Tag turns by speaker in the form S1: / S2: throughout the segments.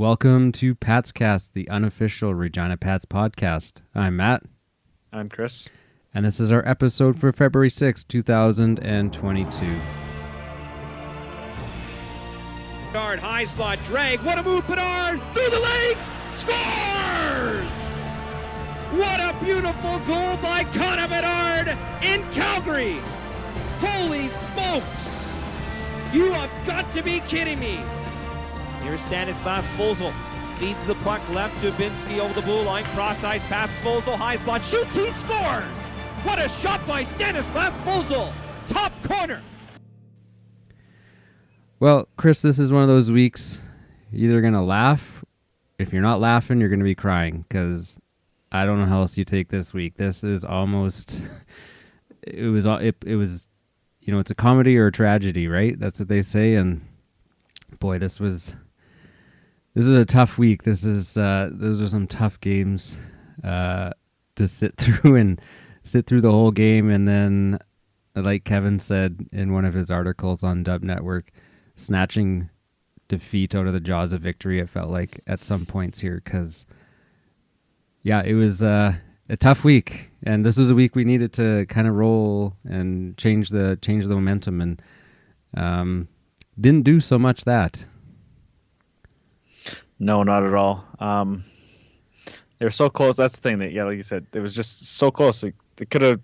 S1: Welcome to Pat's Cast, the unofficial Regina Pats podcast. I'm Matt.
S2: I'm Chris.
S1: And this is our episode for February 6th, 2022.
S3: Bedard, high slot, drag, what a move, Bedard, through the legs, scores! What a beautiful goal by Connor Bedard in Calgary! Holy smokes! You have got to be kidding me! Here's Stanislas Svozil, feeds the puck left to Binsky over the blue line, cross-ice pass, Svozil, high slot, shoots, he scores! What a shot by Stanislas Svozil! Top corner!
S1: Well, Chris, this is one of those weeks you're either going to laugh. If you're not laughing, you're going to be crying, because I don't know how else you take this week. This is almost, it was, you know, it's a comedy or a tragedy, right? That's what they say. And boy, this was a tough week. Those are some tough games to sit through the whole game. And then, like Kevin said in one of his articles on Dub Network, snatching defeat out of the jaws of victory, it felt like at some points here, because it was a tough week, and this was a week we needed to kind of roll and change the momentum, and didn't do so much that.
S2: No, not at all. They were so close. That's the thing that, like you said, it was just so close. It could have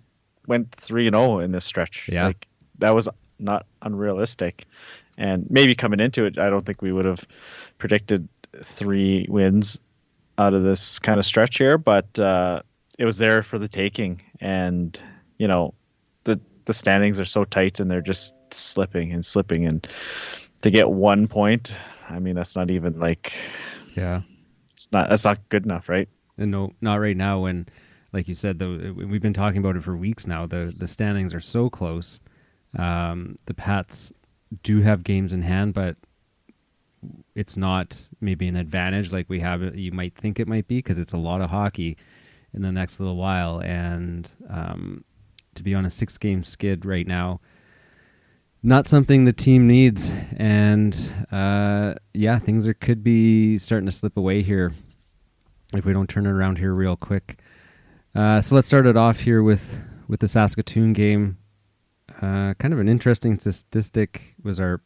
S2: went 3-0 in this stretch.
S1: Yeah.
S2: Like, that was not unrealistic. And maybe coming into it, I don't think we would have predicted 3 wins out of this kind of stretch here, but it was there for the taking. And, you know, the standings are so tight and they're just slipping. And to get 1 point, I mean, that's not even like, that's not good enough, right?
S1: And no, not right now. When, like you said, we've been talking about it for weeks now. The standings are so close. The Pats do have games in hand, but it's not maybe an advantage like we have. You might think it might be, because it's a lot of hockey in the next little while, and to be on a 6-game skid right now, not something the team needs. And things could be starting to slip away here if we don't turn it around here real quick. So let's start it off here with the Saskatoon game. Kind of an interesting statistic was our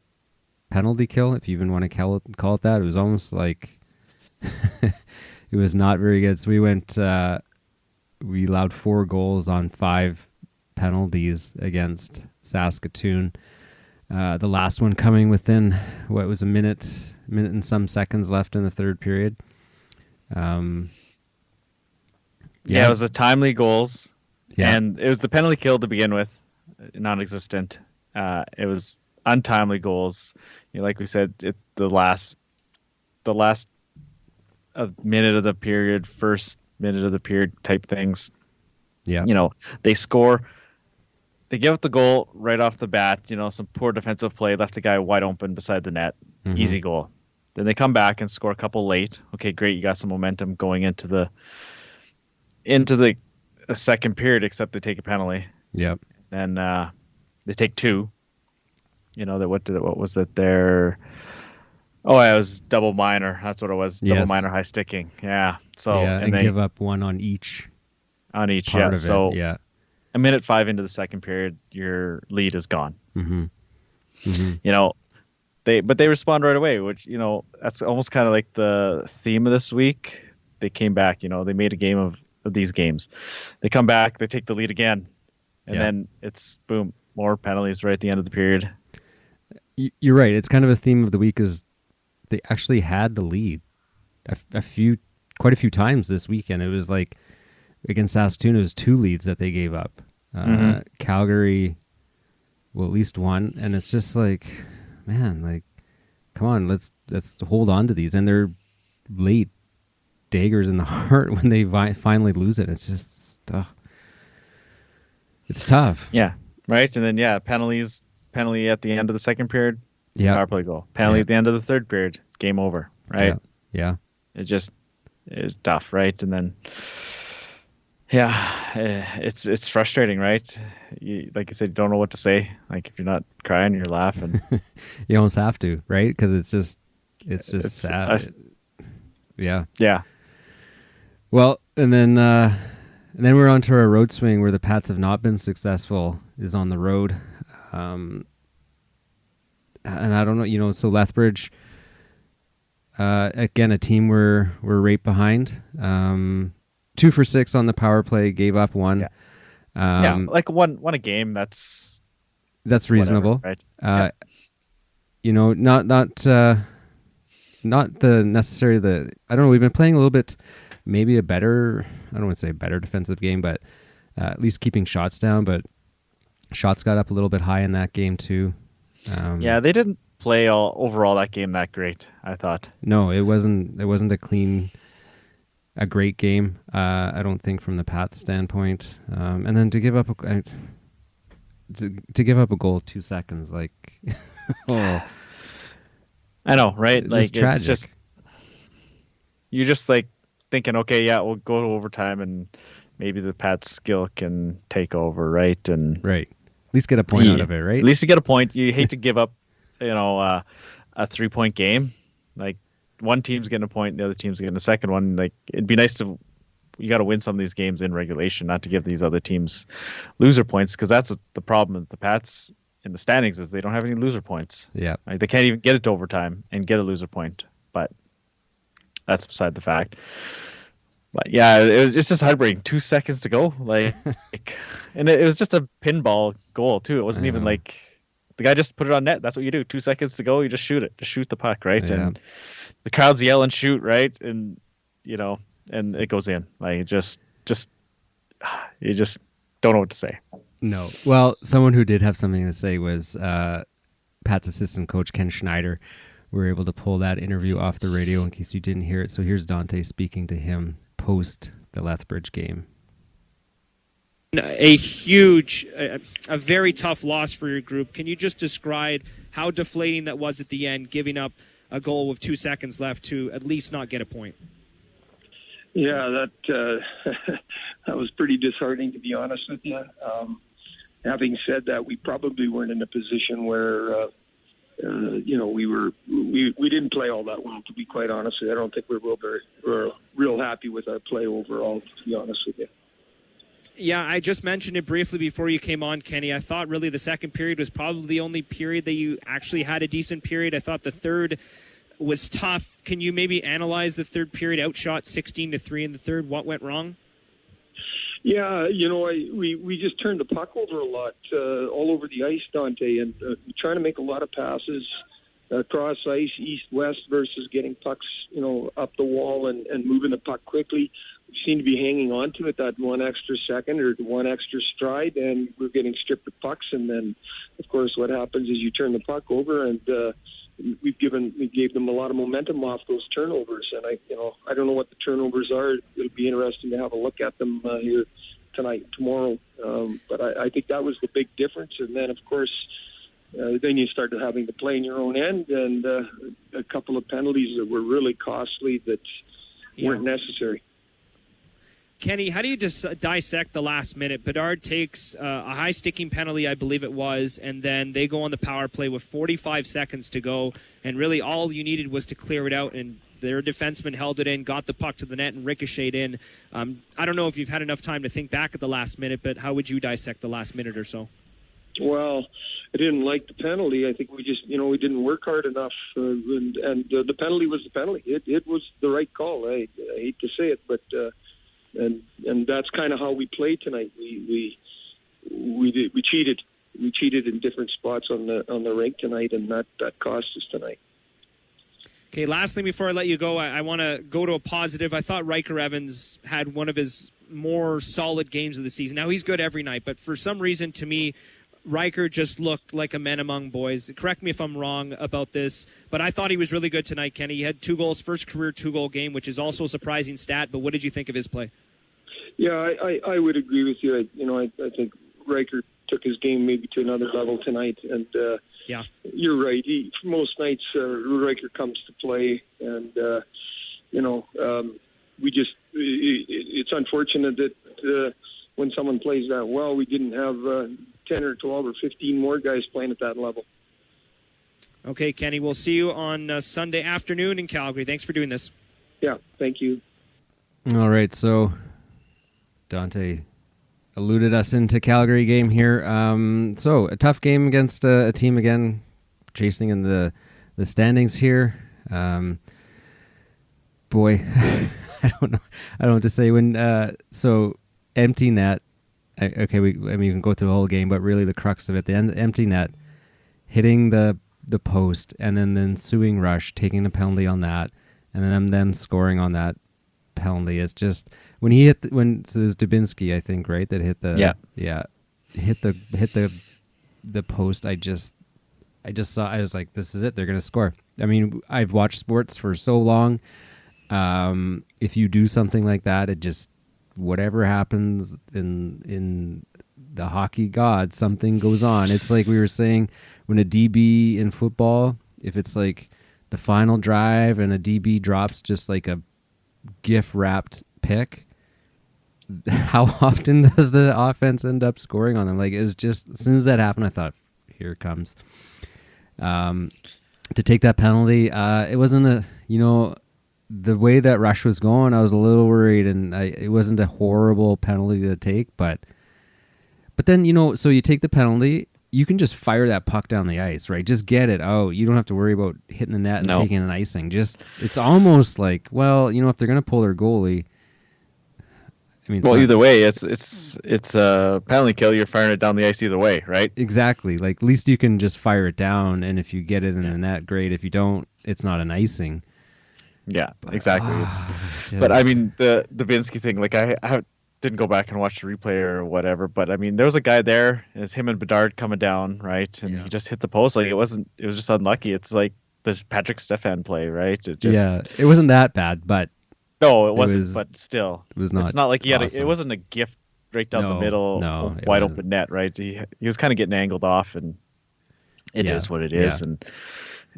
S1: penalty kill, if you even want to call it that. It was almost like it was not very good. So we allowed 4 goals on 5 penalties against Saskatoon. The last one coming within what was a minute and some seconds left in the third period.
S2: It was the timely goals, and it was the penalty kill to begin with. Non-existent. It was untimely goals. You know, like we said, the last minute of the period, first minute of the period type things. Yeah, you know, they score, they give up the goal right off the bat. You know, some poor defensive play, left a guy wide open beside the net, easy goal. Then they come back and score a couple late. Okay, great, you got some momentum going into the second period, except they take a penalty.
S1: Yep.
S2: And they take 2. You know, what was it there? Oh, it was double minor. That's what it was. Double minor high sticking. Yeah. So
S1: and they give up 1 on each.
S2: On each,
S1: part of
S2: so
S1: it.
S2: A minute 5 into the second period, your lead is gone.
S1: Mm-hmm. Mm-hmm.
S2: You know, they respond right away, which, you know, that's almost kind of like the theme of this week. They came back. You know, they made a game of these games. They come back. They take the lead again. And then it's, boom, more penalties right at the end of the period.
S1: You're right. It's kind of a theme of the week, is they actually had the lead quite a few times this weekend. It was like against Saskatoon, it was 2 leads that they gave up. Calgary, well, at least 1. And it's just like, man, like, come on, let's hold on to these. And they're late daggers in the heart when they finally lose it. It's just, it's tough.
S2: Yeah, right. And then, penalty at the end of the second period, power play goal. Penalty at the end of the third period, game over, right?
S1: Yeah.
S2: It's tough, right? And then, it's frustrating, right? Like you said, you don't know what to say. Like, if you're not crying, you're laughing.
S1: You almost have to, right? Because it's just sad. Yeah.
S2: Yeah.
S1: Well, and then we're on to our road swing where the Pats have not been successful, is on the road. And I don't know, so Lethbridge, again, a team we're right behind. 2 for 6 on the power play, gave up 1.
S2: Yeah. Yeah, like one a game, that's
S1: reasonable.
S2: Whatever, right?
S1: Not the necessary I don't know, we've been playing a little bit, maybe a better, I don't want to say better defensive game, but at least keeping shots down, but shots got up a little bit high in that game too.
S2: Yeah, they didn't play overall that game that great, I thought.
S1: No, it wasn't a great game, I don't think, from the Pats standpoint. And then to give up a goal 2 seconds, like, oh,
S2: I know, right? Like,
S1: tragic.
S2: It's just, you're just like thinking, okay, yeah, we'll go to overtime and maybe the Pats skill can take over, right? And
S1: right, at least get a point out of it, right?
S2: At least you get a point. You hate to give up, a 3-point game. Like, one team's getting a point, the other team's getting a second one. Like, it'd be nice to, you got to win some of these games in regulation, not to give these other teams loser points, because that's what the problem with the Pats in the standings is, they don't have any loser points.
S1: Yeah,
S2: like, they can't even get it to overtime and get a loser point. But that's beside the fact. But yeah, it's just heartbreaking. 2 seconds to go, like, and it was just a pinball goal too. It wasn't even like the guy just put it on net. That's what you do. 2 seconds to go, you just shoot it. Just shoot the puck, right?
S1: Yeah.
S2: And the crowd's yelling, "Shoot!" Right? And and it goes in. Like, you just don't know what to say.
S1: No. Well, someone who did have something to say was Pat's assistant coach, Ken Schneider. We were able to pull that interview off the radio in case you didn't hear it. So here's Dante speaking to him post the Lethbridge game.
S3: A huge, a very tough loss for your group. Can you just describe how deflating that was at the end, giving up a goal with 2 seconds left to at least not get a point?
S4: Yeah, that was pretty disheartening, to be honest with you. Having said that, we probably weren't in a position where we didn't play all that well, to be quite honest with you. I don't think we're real happy with our play overall, to be honest with you.
S3: Yeah, I just mentioned it briefly before you came on, Kenny. I thought really the second period was probably the only period that you actually had a decent period. I thought the third was tough. Can you maybe analyze the third period? Outshot 16-3 in the third. What went wrong?
S4: Yeah, we just turned the puck over a lot, all over the ice, Dante, and trying to make a lot of passes across ice, east-west, versus getting pucks, up the wall and moving the puck quickly. We seem to be hanging on to it that one extra second or one extra stride, and we're getting stripped of pucks. And then, of course, what happens is you turn the puck over, and we gave them a lot of momentum off those turnovers. And I don't know what the turnovers are. It'll be interesting to have a look at them here tonight, tomorrow. But I think that was the big difference. And then, of course, then you started having to play in your own end, and a couple of penalties that were really costly that weren't necessary.
S3: Kenny, how do you just dissect the last minute? Bedard takes a high-sticking penalty, I believe it was, and then they go on the power play with 45 seconds to go, and really all you needed was to clear it out, and their defenseman held it in, got the puck to the net, and ricocheted in. I don't know if you've had enough time to think back at the last minute, but how would you dissect the last minute or so?
S4: Well, I didn't like the penalty. I think we just, we didn't work hard enough, and the penalty was the penalty. It was the right call. I hate to say it, but and that's kind of how we played tonight. We cheated. We cheated in different spots on the rink tonight, and that cost us tonight.
S3: Okay, lastly, before I let you go, I want to go to a positive. I thought Riker Evans had one of his more solid games of the season. Now, he's good every night, but for some reason, to me, Riker just looked like a man among boys. Correct me if I'm wrong about this, but I thought he was really good tonight, Kenny. He had 2 goals, first career 2-goal game, which is also a surprising stat, but what did you think of his play?
S4: Yeah, I would agree with you. I think Riker took his game maybe to another level tonight, and
S3: yeah,
S4: you're right. Most nights Riker comes to play, and it's unfortunate that when someone plays that well, we didn't have 10 or 12 or 15 more guys playing at that level.
S3: Okay, Kenny, we'll see you on Sunday afternoon in Calgary. Thanks for doing this.
S4: Yeah, thank you.
S1: All right, so Dante alluded us into Calgary game here. So a tough game against a team again, chasing in the standings here. Boy, I don't know. I don't know what to say. When so empty net. Okay, we can go through the whole game, but really the crux of it, the empty net, hitting the post, and then the ensuing rush, taking the penalty on that, and then them scoring on that penalty. It's just when he hit so it was Dubinsky, I think, right, that hit the hit the post. I just saw. I was like, this is it. They're gonna score. I mean, I've watched sports for so long. If you do something like that, it just whatever happens in the hockey god, something goes on. It's like we were saying when a DB in football, if it's like the final drive and a DB drops just like a GIF wrapped pick, how often does the offense end up scoring on them? Like, it was just, as soon as that happened, I thought, here it comes. To take that penalty, it wasn't the way that rush was going, I was a little worried, and it wasn't a horrible penalty to take, but then, so you take the penalty, you can just fire that puck down the ice, right? Just get it out. You don't have to worry about hitting the net and taking an icing. It's almost like, well, if they're going to pull their goalie, I mean,
S2: either way, it's a penalty kill. You're firing it down the ice either way, right?
S1: Exactly. Like, at least you can just fire it down, and if you get it in the net, great. If you don't, it's not an icing.
S2: Yeah, exactly. But I mean, the Dubinsky thing, like I didn't go back and watch the replay or whatever, but I mean, there was a guy there, and it's him and Bedard coming down, right? And he just hit the post. Like, it was just unlucky. It's like this Patrick Stefan play, right?
S1: It wasn't that bad, but
S2: no, it wasn't. But still,
S1: it was not.
S2: It's not like he had
S1: awesome.
S2: it wasn't a gift right down the middle, wide open net, right? He was kind of getting angled off, and it is what it is,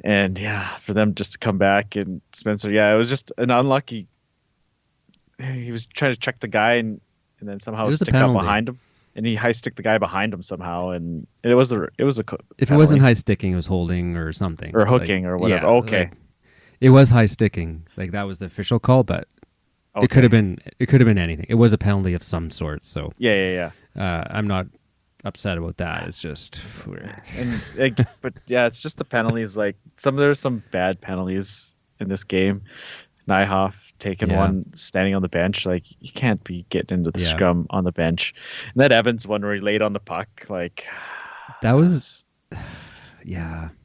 S2: and yeah, for them just to come back, and Spencer, it was just an unlucky. He was trying to check the guy, and then somehow stick out behind him, and he high stick the guy behind him somehow, and it was a. If
S1: it wasn't high sticking, it was holding or something,
S2: or hooking or whatever. Okay,
S1: it was high sticking. Like, that was the official call, but it could have been anything. It was a penalty of some sort. So
S2: yeah.
S1: I'm not upset about that. It's just
S2: but it's just the penalties. Like, there's some bad penalties in this game. Nyhoff taking one standing on the bench. Like, you can't be getting into the scrum on the bench. And that Evans one where he laid on the puck, like,
S1: that was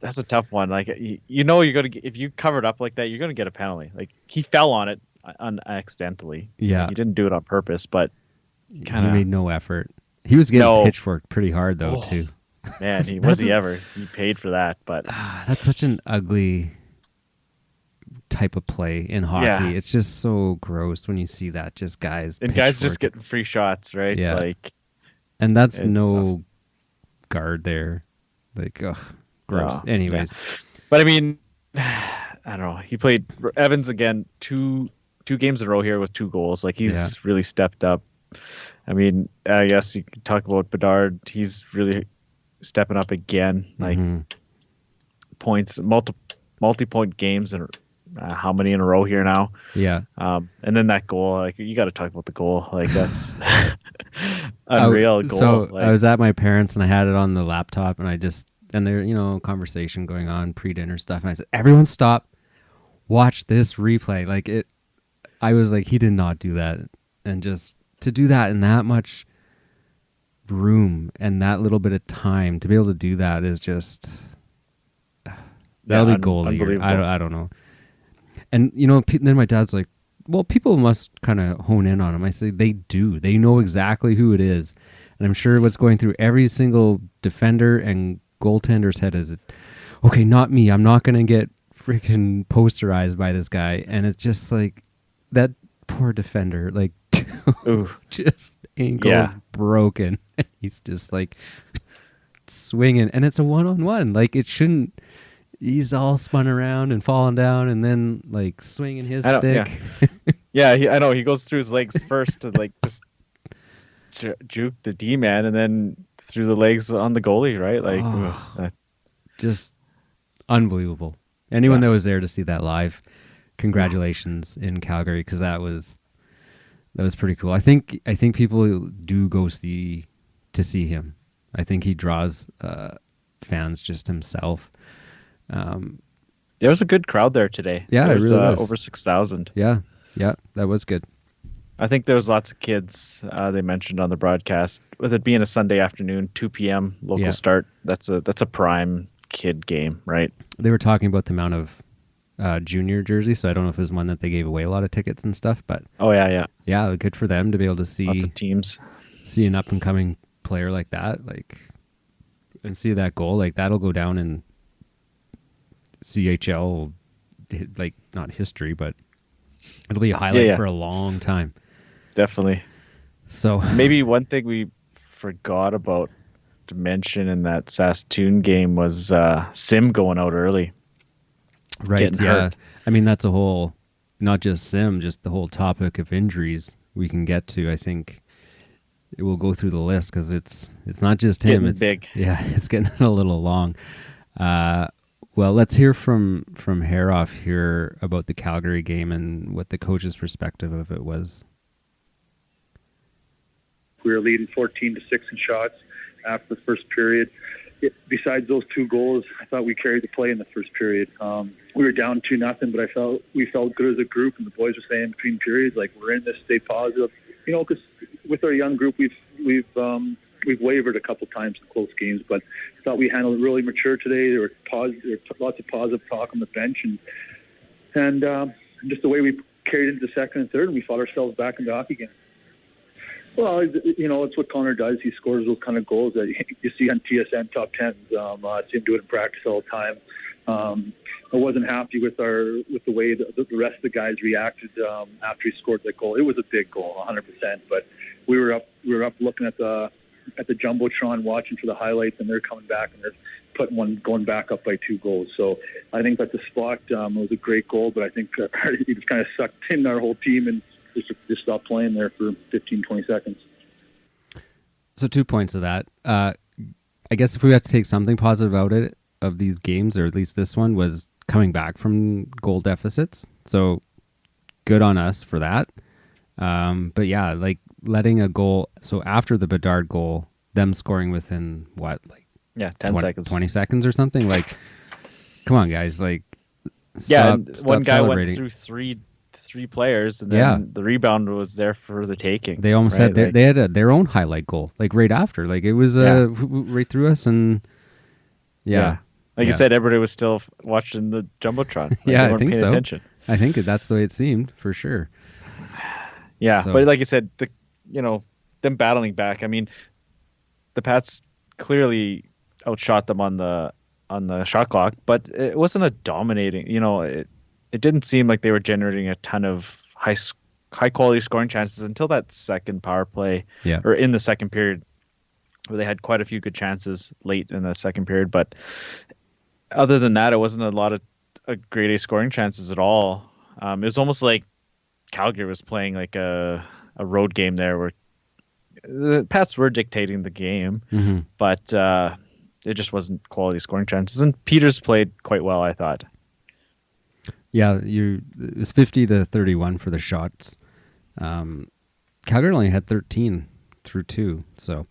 S2: that's a tough one. Like, you're gonna get, if you cover it up like that, you're gonna get a penalty. Like, he fell on it accidentally.
S1: Yeah,
S2: like, he didn't do it on purpose, but
S1: he made no effort. He was getting pitchforked pretty hard though too.
S2: Man, he paid for that, but
S1: that's such an ugly type of play in hockey. Yeah. It's just so gross when you see that, just guys
S2: just getting free shots, right?
S1: Yeah.
S2: Like,
S1: and that's no guard there. Like, gross. No. Anyways,
S2: but I mean, I don't know. He played Evans again two games in a row here with 2 goals. Like, he's really stepped up. I mean, I guess you could talk about Bedard. He's really stepping up again. Like, points, multi-point games, and how many in a row here now?
S1: Yeah.
S2: And then that goal, like, you got to talk about the goal. Like, that's unreal goal.
S1: So
S2: like,
S1: I was at my parents, and I had it on the laptop, and there, conversation going on, pre-dinner stuff, and I said, "Everyone stop, watch this replay." Like, I was like, he did not do that, and just to do that in that much room and that little bit of time to be able to do that is just that'll be goalie. I don't know. And then my dad's like, well, people must kind of hone in on him. I say they do. They know exactly who it is, and I'm sure what's going through every single defender and goaltender's head is, okay, not me. I'm not gonna get freaking posterized by this guy. And it's just like that poor defender, like.
S2: Ooh.
S1: Just ankles broken. He's just like swinging, and it's a 1-on-1. Like, it shouldn't. He's all spun around and falling down, and then like swinging his stick.
S2: I know. He goes through his legs first to like just juke the D-man, and then through the legs on the goalie. Right, like
S1: just unbelievable. Anyone that was there to see that live congratulations in Calgary, because that was pretty cool. I think people do go to see him. I think he draws fans just himself.
S2: There was a good crowd there today.
S1: Yeah,
S2: there
S1: it really was.
S2: Over 6,000.
S1: Yeah, that was good.
S2: I think there was lots of kids. They mentioned on the broadcast, with it being a Sunday afternoon, 2 p.m. local start. That's a prime kid game, right?
S1: They were talking about the amount of junior jerseys, so I don't know if it was one that they gave away a lot of tickets and stuff, but yeah, good for them to be able to see
S2: lots of teams,
S1: see an up and coming player like that, like, and see that goal, like that'll go down in CHL, like not history, but it'll be a highlight for a long time.
S2: Definitely.
S1: So
S2: maybe one thing we forgot about to mention in that Stoon game was Sim going out early.
S1: Right. Yeah. Hurt. I mean, that's a whole, not just Sim, just the whole topic of injuries we can get to. I think it will go through the list because it's not just him. It's
S2: big.
S1: Yeah, it's getting a little long. Well, let's hear from Haroff here about the Calgary game and what the coach's perspective of it was.
S5: We were leading 14-6 in shots after the first period. Besides those 2 goals, I thought we carried the play in the first period. We were down 2-0, but we felt good as a group, and the boys were saying between periods, like, we're in this, stay positive. You know, because with our young group, we've wavered a couple times in close games, but I thought we handled it really mature today. There were lots of positive talk on the bench, and just the way we carried into the second and third, and we fought ourselves back into hockey game. Well, you know, it's what Connor does. He scores those kind of goals that you see on TSN top 10s. I see him do it in practice all the time. I wasn't happy with the way the rest of the guys reacted after he scored that goal. It was a big goal, 100%. But we were up looking at the jumbotron, watching for the highlights, and they're coming back and they're putting one, going back up by 2 goals. So I think that's a spot. It was a great goal, but I think he just kind of sucked in our whole team and just stopped playing there for 15, 20 seconds.
S1: So 2 points of that. I guess if we had to take something positive out of these games, or at least this one, was coming back from goal deficits. So good on us for that. But yeah, like letting a goal. So after the Bedard goal, them scoring within
S2: 10 seconds,
S1: 20 seconds or something. Like, come on, guys. Like,
S2: stop one guy
S1: celebrating.
S2: Went through three players, and then the rebound was there for the taking.
S1: They almost had they had their own highlight goal, like right after. Like it was right through us, and
S2: like you said, everybody was still watching the jumbotron. Like
S1: I think so.
S2: Attention.
S1: I think that's the way it seemed for sure.
S2: Yeah, but like you said, them battling back. I mean, the Pats clearly outshot them on the shot clock, but it wasn't a dominating. It didn't seem like they were generating a ton of high quality scoring chances until that second power play, or in the second period, where they had quite a few good chances late in the second period. But other than that, it wasn't a lot of grade A scoring chances at all. It was almost like Calgary was playing like a road game there, where the Pats were dictating the game, but it just wasn't quality scoring chances. And Peters played quite well, I thought.
S1: Yeah, it was 50-31 for the shots. Calgary only had 13 through 2. So,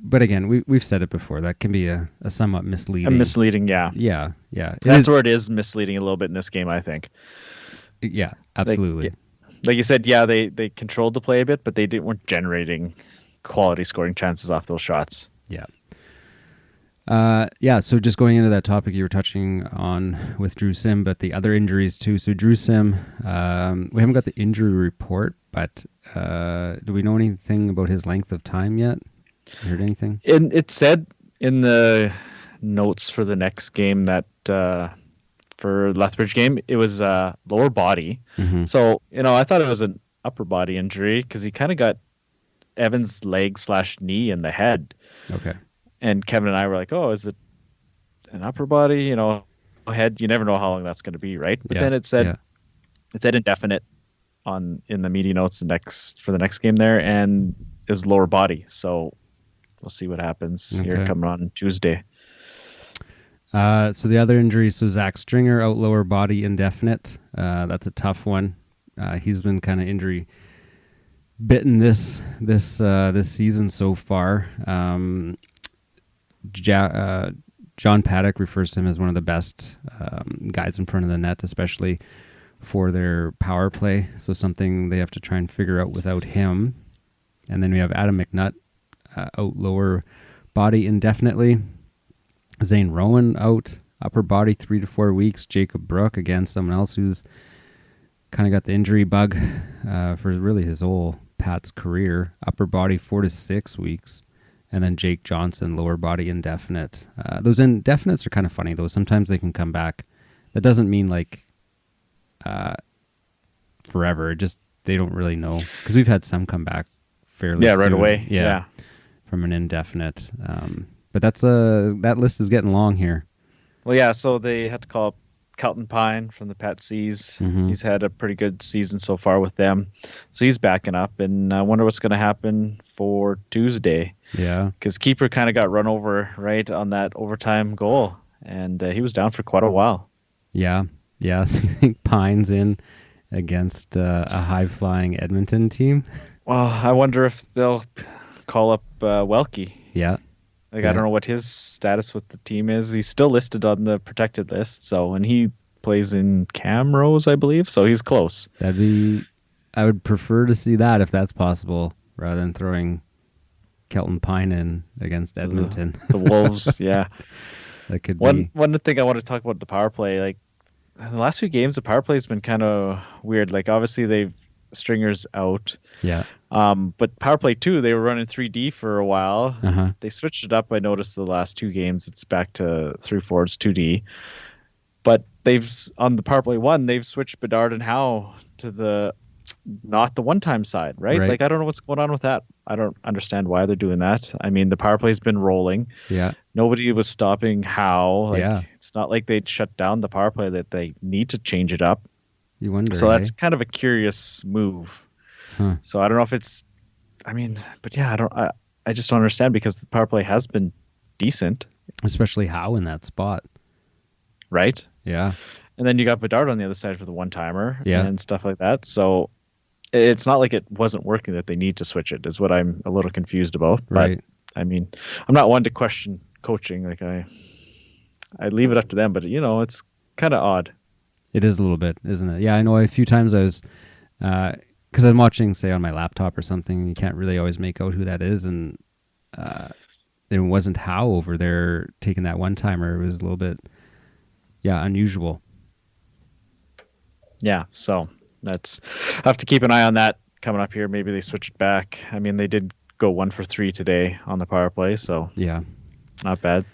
S1: but again, we've said it before. That can be a somewhat misleading. Yeah.
S2: That's where it is misleading a little bit in this game, I think.
S1: Yeah, absolutely.
S2: Like you said, they controlled the play a bit, but they weren't generating quality scoring chances off those shots.
S1: Yeah. So just going into that topic you were touching on with Drew Sim, but the other injuries too. So Drew Sim, we haven't got the injury report, but do we know anything about his length of time yet? You heard anything?
S2: It said in the notes for the next game that for Lethbridge game, it was lower body. So, I thought it was an upper body injury because he kind of got Evan's leg/knee in the head.
S1: Okay. And
S2: Kevin and I were like, oh, is it an upper body, head? You never know how long that's going to be, right? But then it said indefinite in the media notes for the next game there, and is lower body. So we'll see what happens here coming on Tuesday.
S1: So the other injuries, so Zach Stringer out lower body indefinite. That's a tough one. He's been kind of injury bitten this season so far. John Paddock refers to him as one of the best guys in front of the net, especially for their power play. So something they have to try and figure out without him. And then we have Adam McNutt out lower body indefinitely. Zane Rowan out upper body 3 to 4 weeks. Jacob Brook, again, someone else who's kind of got the injury bug for really his whole Pat's career. Upper body 4 to 6 weeks. And then Jake Johnson, lower body indefinite. Those indefinites are kind of funny, though. Sometimes they can come back. That doesn't mean like forever. Just they don't really know. Because we've had some come back fairly
S2: right
S1: soon.
S2: away. Yeah.
S1: From an indefinite. But that list is getting long here.
S2: Well, yeah, so they had to call up Kelton Pine from the Pat Seas.
S1: Mhm.
S2: He's had a pretty good season so far with them. So he's backing up, and I wonder what's going to happen for Tuesday.
S1: Yeah.
S2: Because Keeper kind of got run over right on that overtime goal, and he was down for quite a while.
S1: Yeah. Yeah. So you think Pine's in against a high-flying Edmonton team?
S2: Well, I wonder if they'll call up Welke.
S1: Yeah.
S2: Like, I don't know what his status with the team is. He's still listed on the protected list. So, and he plays in Camrose, I believe. So he's close.
S1: I would prefer to see that if that's possible, rather than throwing Kelton Pine in against Edmonton.
S2: The Wolves, yeah.
S1: That could be.
S2: One thing I want to talk about the power play. Like, in the last few games, the power play has been kind of weird. Like, obviously, they've Stringer's out.
S1: Yeah.
S2: But power play 2, they were running 3D for a while.
S1: Uh-huh.
S2: They switched it up. I noticed the last 2 games, it's back to 3 forwards, 2D. But on the power play 1, they've switched Bedard and Howe to not the one-time side, right? Like, I don't know what's going on with that. I don't understand why they're doing that. I mean, the power play's been rolling.
S1: Yeah.
S2: Nobody was stopping Howe. Like,
S1: yeah.
S2: It's not like they'd shut down the power play, that they need to change it up.
S1: You wonder.
S2: So that's kind of a curious move.
S1: Huh.
S2: So I don't know if it's, but yeah, I just don't understand, because the power play has been decent.
S1: Especially Howe in that spot.
S2: Right?
S1: Yeah.
S2: And then you got Bedard on the other side for the one-timer and stuff like that. So it's not like it wasn't working that they need to switch it, is what I'm a little confused about.
S1: Right.
S2: But, I mean, I'm not one to question coaching. Like, I leave it up to them, but, it's kind of odd.
S1: It is a little bit, isn't it? Yeah, I know a few times I was, because I'm watching, say, on my laptop or something, you can't really always make out who that is, and it wasn't Howe over there taking that one-timer. It was a little bit, unusual.
S2: Yeah, so I have to keep an eye on that coming up here. Maybe they switch it back. I mean, they did go 1 for 3 today on the power play, so
S1: yeah,
S2: not bad.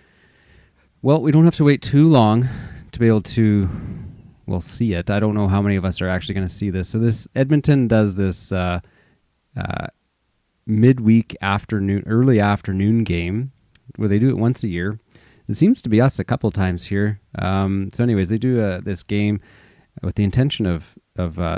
S1: Well, we don't have to wait too long to be able to, see it. I don't know how many of us are actually going to see this. So this Edmonton does this midweek afternoon, early afternoon game where they do it once a year. It seems to be us a couple times here. So anyways, they do this game with the intention of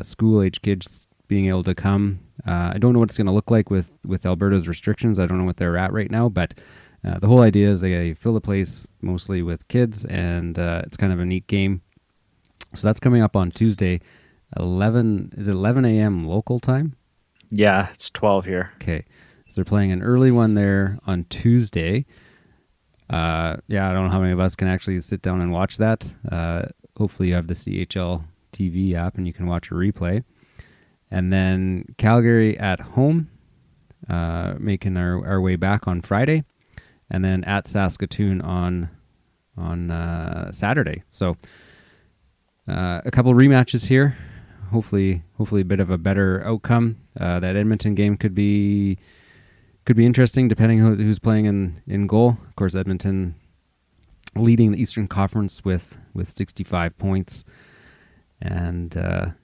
S1: school-age kids being able to come. I don't know what it's going to look like with Alberta's restrictions. I don't know what they're at right now, but the whole idea is they fill the place mostly with kids, and it's kind of a neat game. So that's coming up on Tuesday, 11 a.m. local time?
S2: Yeah, it's 12 here.
S1: Okay. So they're playing an early one there on Tuesday. I don't know how many of us can actually sit down and watch that. Hopefully you have the CHL TV app and you can watch a replay. And then Calgary at home, making our way back on Friday. And then at Saskatoon on Saturday. So a couple rematches here. Hopefully a bit of a better outcome. That Edmonton game could be interesting depending who's playing in goal. Of course, Edmonton leading the Eastern Conference with 65 points, and a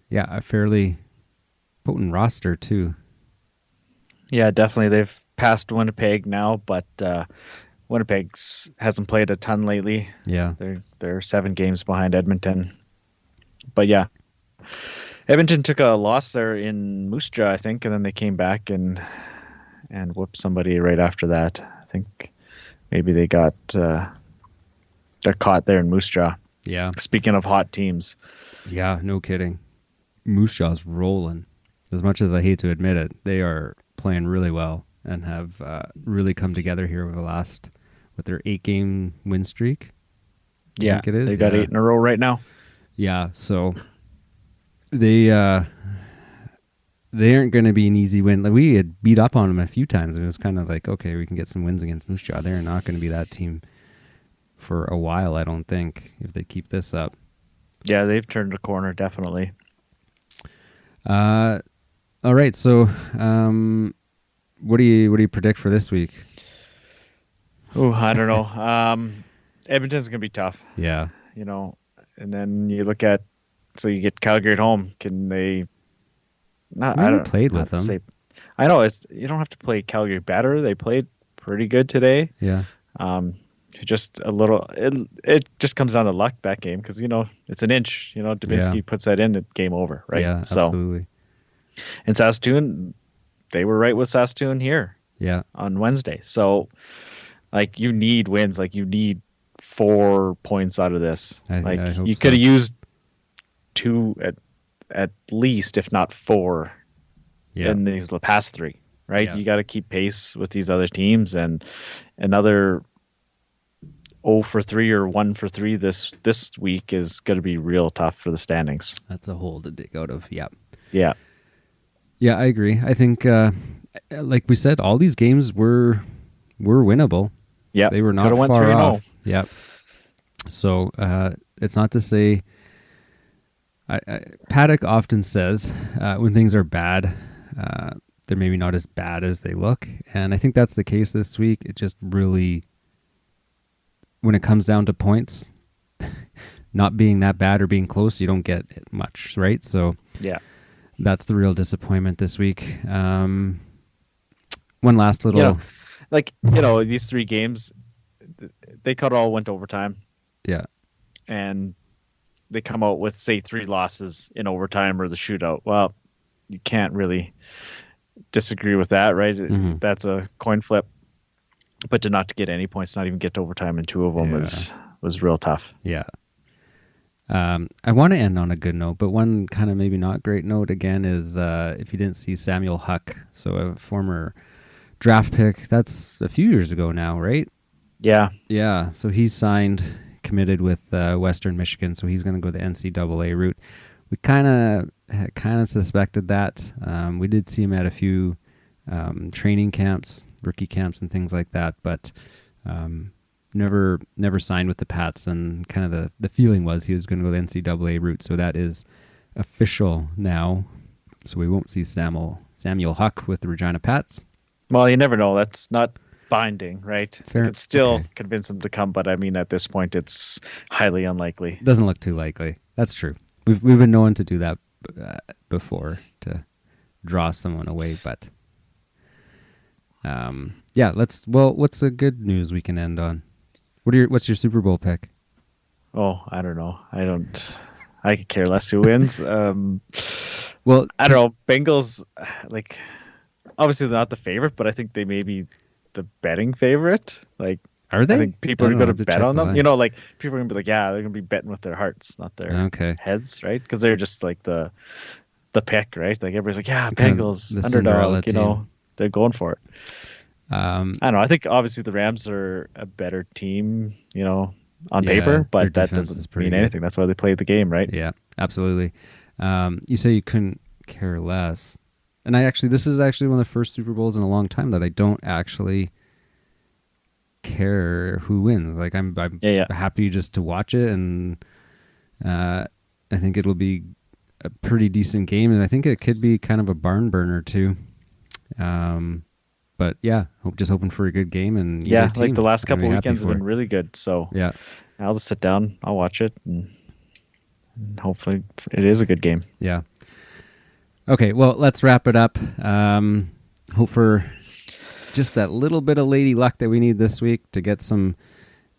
S1: fairly potent roster too.
S2: Yeah, definitely. They've passed Winnipeg now, but Winnipeg hasn't played a ton lately.
S1: Yeah,
S2: they're 7 games behind Edmonton. But yeah, Edmonton took a loss there in Moose Jaw, I think, and then they came back and whooped somebody right after that. I think maybe they got got caught there in Moose Jaw.
S1: Yeah.
S2: Speaking of hot teams.
S1: Yeah, no kidding. Moose Jaw's rolling. As much as I hate to admit it, they are playing really well and have really come together here over the last, with their 8-game win streak. I think it is.
S2: They got 8 in a row right now.
S1: Yeah, so they aren't going to be an easy win. Like, we had beat up on them a few times. It was kind of like, okay, we can get some wins against Moose Jaw. They're not going to be that team for a while, I don't think, if they keep this up.
S2: Yeah, they've turned a corner, definitely.
S1: All right, so what do you predict for this week?
S2: Oh, I don't know. Edmonton's gonna be tough.
S1: Yeah,
S2: And then you look at, so you get Calgary at home. Can they? Not.
S1: I
S2: I don't
S1: played with them.
S2: I know you don't have to play Calgary better. They played pretty good today.
S1: Yeah,
S2: just a little. It just comes down to luck that game because it's an inch. Dubinsky puts that in, game over, right?
S1: Yeah, absolutely.
S2: And Saskatoon, they were right with Saskatoon here.
S1: Yeah,
S2: on Wednesday. So, you need wins. You need 4 points out of this.
S1: I hope
S2: you could have used 2 at least, if not 4, in these past 3. Right?
S1: Yeah.
S2: You got to keep pace with these other teams, and another 0 for 3 or 1 for 3 this week is going to be real tough for the standings.
S1: that's a hole to dig out of. Yeah.
S2: Yeah.
S1: Yeah, I agree. I think, like we said, all these games were winnable.
S2: Yeah,
S1: they were not
S2: Could've went
S1: far
S2: 3-0.
S1: off. Yeah. So it's not to say. Paddock often says when things are bad, they're maybe not as bad as they look, and I think that's the case this week. It just really, when it comes down to points, not being that bad or being close, you don't get much, right? So
S2: yeah.
S1: That's the real disappointment this week. One last little...
S2: these 3 games, they all went overtime.
S1: Yeah.
S2: And they come out with, say, 3 losses in overtime or the shootout. Well, you can't really disagree with that, right?
S1: Mm-hmm.
S2: That's a coin flip. But to not get any points, not even get to overtime in 2 of them was real tough.
S1: Yeah. I want to end on a good note, but one kind of maybe not great note again is if you didn't see Samuel Huck, so a former draft pick, that's a few years ago now, right?
S2: Yeah.
S1: Yeah, so he's signed, committed with Western Michigan, so he's going to go the NCAA route. We kind of suspected that. We did see him at a few training camps, rookie camps, and things like that, but never signed with the Pats, and kind of the feeling was he was going to go the NCAA route. So that is official now. So we won't see Samuel Huck with the Regina Pats.
S2: Well, you never know. That's not binding, right?
S1: Fair.
S2: You could still convince him to come, but I mean, at this point, it's highly unlikely.
S1: Doesn't look too likely. That's true. We've been known to do that before, to draw someone away, but yeah. What's the good news we can end on? What's your Super Bowl pick?
S2: Oh, I don't know. I could care less who wins.
S1: Well,
S2: I don't know. Bengals, obviously they're not the favorite, but I think they may be the betting favorite.
S1: Are they?
S2: I think people are going to bet on them.
S1: Line.
S2: People are going to be like, yeah, they're going to be betting with their hearts, not their heads, right? Because they're just the pick, right? Everybody's like, yeah, Bengals,
S1: the
S2: underdog,
S1: team.
S2: They're going for it.
S1: I
S2: don't know. I think obviously the Rams are a better team, on paper, but that doesn't mean anything. That's why they played the game, right?
S1: Yeah, absolutely. You say you couldn't care less. And this is actually one of the first Super Bowls in a long time that I don't actually care who wins. I'm happy just to watch it, and I think it'll be a pretty decent game, and I think it could be kind of a barn burner too. But yeah, just hoping for a good game, and
S2: the last couple weekends have been really good. So
S1: yeah,
S2: I'll just sit down, I'll watch it, and hopefully it is a good game.
S1: Yeah. Okay, well, let's wrap it up. Hope for just that little bit of lady luck that we need this week to get some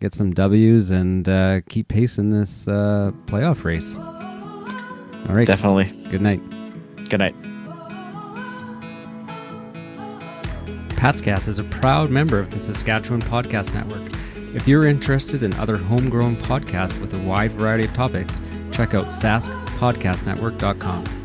S1: W's and keep pace in this playoff race. All right.
S2: Definitely.
S1: Good night.
S2: Good night.
S1: Patscast is a proud member of the Saskatchewan Podcast Network. If you're interested in other homegrown podcasts with a wide variety of topics, check out saskpodcastnetwork.com.